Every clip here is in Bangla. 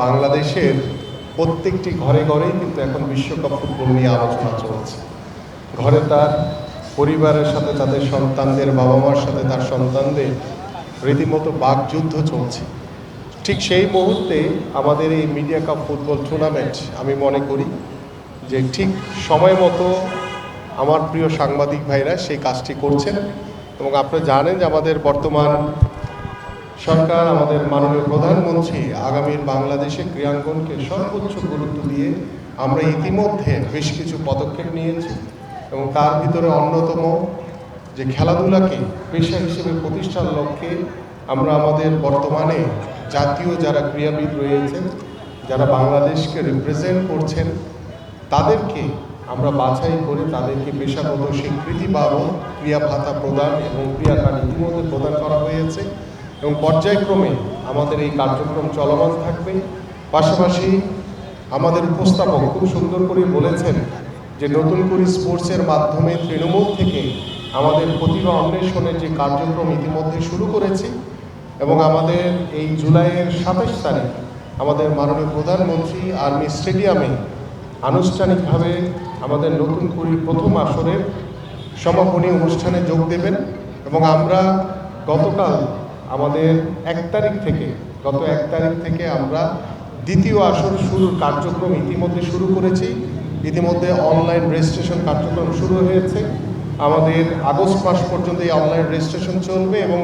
বাংলাদেশের প্রত্যেকটি ঘরে ঘরেই কিন্তু এখন বিশ্বকাপ ফুটবল নিয়ে আলোচনা চলছে। ঘরে তার পরিবারের সাথে তাদের সন্তানদের, বাবা মার সাথে তার সন্তানদের রীতিমতো বাকযুদ্ধ চলছে। ঠিক সেই মুহূর্তে আমাদের এই মিডিয়া কাপ ফুটবল টুর্নামেন্ট আমি মনে করি যে ঠিক সময় মতো আমার প্রিয় সাংবাদিক ভাইরা সেই কাজটি করছেন। এবং আপনারা জানেন যে আমাদের বর্তমান সরকার, আমাদের মাননীয় প্রধানমন্ত্রী আগামীর বাংলাদেশে ক্রীড়াঙ্গনকে সর্বোচ্চ গুরুত্ব দিয়ে আমরা ইতিমধ্যে বেশ কিছু পদক্ষেপ নিয়েছি। এবং তার ভিতরে অন্যতম যে খেলাধুলাকে পেশা হিসেবে প্রতিষ্ঠার লক্ষ্যে আমরা আমাদের বর্তমানে জাতীয় যারা ক্রীড়াবিদ রয়েছেন, যারা বাংলাদেশকে রিপ্রেজেন্ট করছেন, তাদেরকে আমরা বাছাই করে তাদেরকে পেশাগত স্বীকৃতি বা ক্রিয়া ভাতা প্রদান এবং ক্রিয়া কার্ড ইতিমধ্যে প্রদান করা হয়েছে। এবং পর্যায়ক্রমে আমাদের এই কার্যক্রম চলমান থাকবে। পাশাপাশি আমাদের উপস্থাপক খুব সুন্দর করে বলেছেন যে নতুন করে স্পোর্টসের মাধ্যমে তৃণমূল থেকে আমাদের প্রতিভা অন্বেষণের যে কার্যক্রম ইতিমধ্যে শুরু করেছি। এবং আমাদের এই জুলাইয়ের 27 তারিখ আমাদের মাননীয় প্রধানমন্ত্রী আর্মি স্টেডিয়ামে আনুষ্ঠানিকভাবে আমাদের নতুন কুড়ির প্রথম আসরের সমাপনী অনুষ্ঠানে যোগ দেবেন। এবং আমরা গতকাল আমাদের গত 1 তারিখ থেকে আমরা দ্বিতীয় আসর শুরুর কার্যক্রম ইতিমধ্যে শুরু করেছি। ইতিমধ্যে অনলাইন রেজিস্ট্রেশন কার্যক্রম শুরু হয়েছে। আমাদের আগস্ট মাস পর্যন্ত এই অনলাইন রেজিস্ট্রেশন চলবে এবং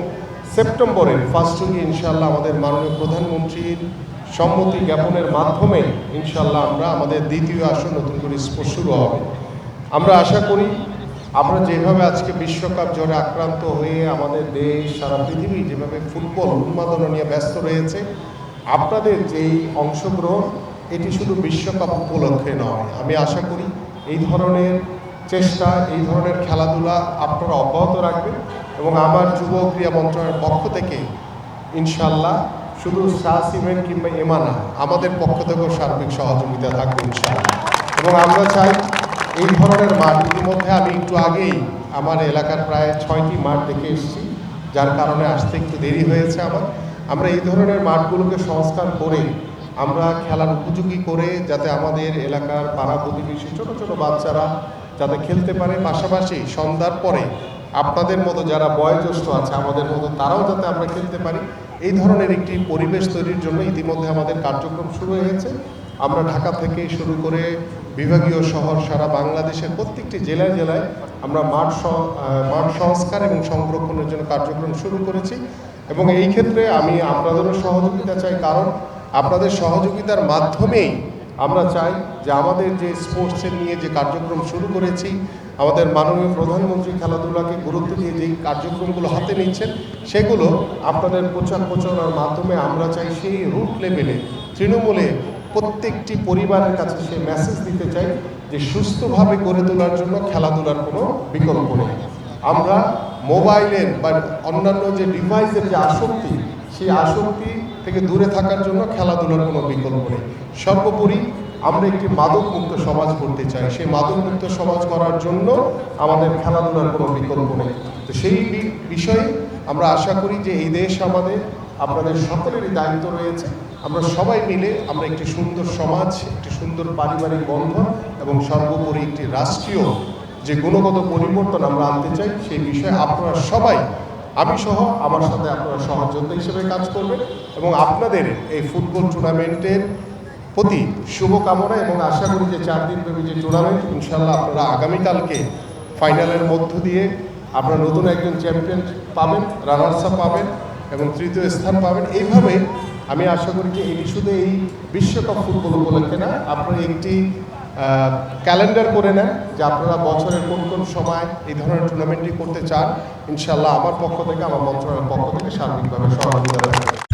সেপ্টেম্বরের ফার্স্ট উইকে ইনশাআল্লাহ আমাদের মাননীয় প্রধানমন্ত্রীর সম্মতি জ্ঞাপনের মাধ্যমে ইনশাআল্লাহ আমরা আমাদের দ্বিতীয় আসর নতুন করে স্পোর্টস শুরু হবে। আমরা আশা করি আমরা যেভাবে আজকে বিশ্বকাপ জ্বরে আক্রান্ত হয়ে আমাদের দেশ, সারা পৃথিবী যেভাবে ফুটবল উন্মাদনা নিয়ে ব্যস্ত রয়েছে, আপনাদের যেই অংশগ্রহণ এটি শুধু বিশ্বকাপ উপলক্ষে নয়। আমি আশা করি এই ধরনের চেষ্টা, এই ধরনের খেলাধুলা আপনারা অব্যাহত রাখবেন। এবং আমার যুব ক্রীড়া মন্ত্রণালয়ের পক্ষ থেকে ইনশাআল্লাহ শুধু সাস ইভেন্ট কিংবা এমানা আমাদের পক্ষ থেকেও সার্বিক সহযোগিতা থাকবে ইনশাআল্লাহ। এবং আমরা চাই এই ধরনের মাঠ, ইতিমধ্যে আমি একটু আগেই আমার এলাকার প্রায় 6টি মাঠ দেখে এসেছি, যার কারণে আসতে একটু দেরি হয়েছে আমরা এই ধরনের মাঠগুলোকে সংস্কার করে আমরা খেলার উপযোগী করে যাতে আমাদের এলাকার পাড়া প্রতিবেশী ছোটো ছোটো বাচ্চারা যাতে খেলতে পারে, পাশাপাশি সন্ধ্যার পরে আপনাদের মতো যারা বয়োজ্যেষ্ঠ আছে আমাদের মতো তারাও যাতে আমরা খেলতে পারি, এই ধরনের একটি পরিবেশ তৈরির জন্য ইতিমধ্যে আমাদের কার্যক্রম শুরু হয়েছে। আমরা ঢাকা থেকে শুরু করে বিভাগীয় শহর সারা বাংলাদেশের প্রত্যেকটি জেলায় জেলায় আমরা মাঠ সংস্কার এবং সংরক্ষণের জন্য কার্যক্রম শুরু করেছি। এবং এই ক্ষেত্রে আমি আপনাদেরও সহযোগিতা চাই, কারণ আপনাদের সহযোগিতার মাধ্যমেই আমরা চাই যে আমাদের যে স্পোর্টসের নিয়ে যে কার্যক্রম শুরু করেছি, আমাদের মাননীয় প্রধানমন্ত্রী খেলাধুলাকে গুরুত্ব দিয়ে যেই কার্যক্রমগুলো হাতে নিচ্ছেন, সেগুলো আপনাদের প্রচারণার মাধ্যমে আমরা চাই সেই রুট লেভেলে তৃণমূলে প্রত্যেকটি পরিবারের কাছে সেই মেসেজ দিতে চাই যে সুস্থভাবে গড়ে তোলার জন্য খেলাধুলার কোনো বিকল্প নেই। আমরা মোবাইলের বা অন্যান্য যে ডিভাইসের যে আসক্তি, সেই আসক্তি থেকে দূরে থাকার জন্য খেলাধুলার কোনো বিকল্প নেই। সর্বোপরি আমরা একটি মাদকমুক্ত সমাজ করতে চাই। সেই মাদকমুক্ত সমাজ করার জন্য আমাদের খেলাধুলার কোনো বিকল্প নেই। তো সেই বিষয়ে আমরা আশা করি যে এই দেশ আমাদের, আপনাদের সকলেরই দায়িত্ব রয়েছে। আমরা সবাই মিলে আমরা একটি সুন্দর সমাজ, একটি সুন্দর পারিবারিক বন্ধন এবং সর্বোপরি একটি রাষ্ট্রীয় যে গুণগত পরিবর্তন আমরা আনতে চাই, সেই বিষয়ে আপনারা সবাই, আমি সহ আমার সাথে আপনারা সহযোদ্ধা হিসেবে কাজ করবেন। এবং আপনাদের এই ফুটবল টুর্নামেন্টের প্রতি শুভকামনা এবং আশা করি যে 4 দিনব্যাপী যে টুর্নামেন্ট ইনশাআল্লাহ আপনারা আগামীকালকে ফাইনালের মধ্য দিয়ে আপনারা নতুন একজন চ্যাম্পিয়ন পাবেন, রানার্স আপ পাবেন এবং তৃতীয় স্থান পাবেন। এইভাবে আমি আশা করি যে এই শুধু এই বিশ্বকাপ ফুটবল উপলক্ষে না, আপনারা একটি ক্যালেন্ডার করে নেন যে আপনারা বছরের কোন কোন সময় এই ধরনের টুর্নামেন্টটি করতে চান। ইনশাআল্লাহ আমার পক্ষ থেকে, আমার মন্ত্রণালয়ের পক্ষ থেকে সার্বিকভাবে সহযোগিতা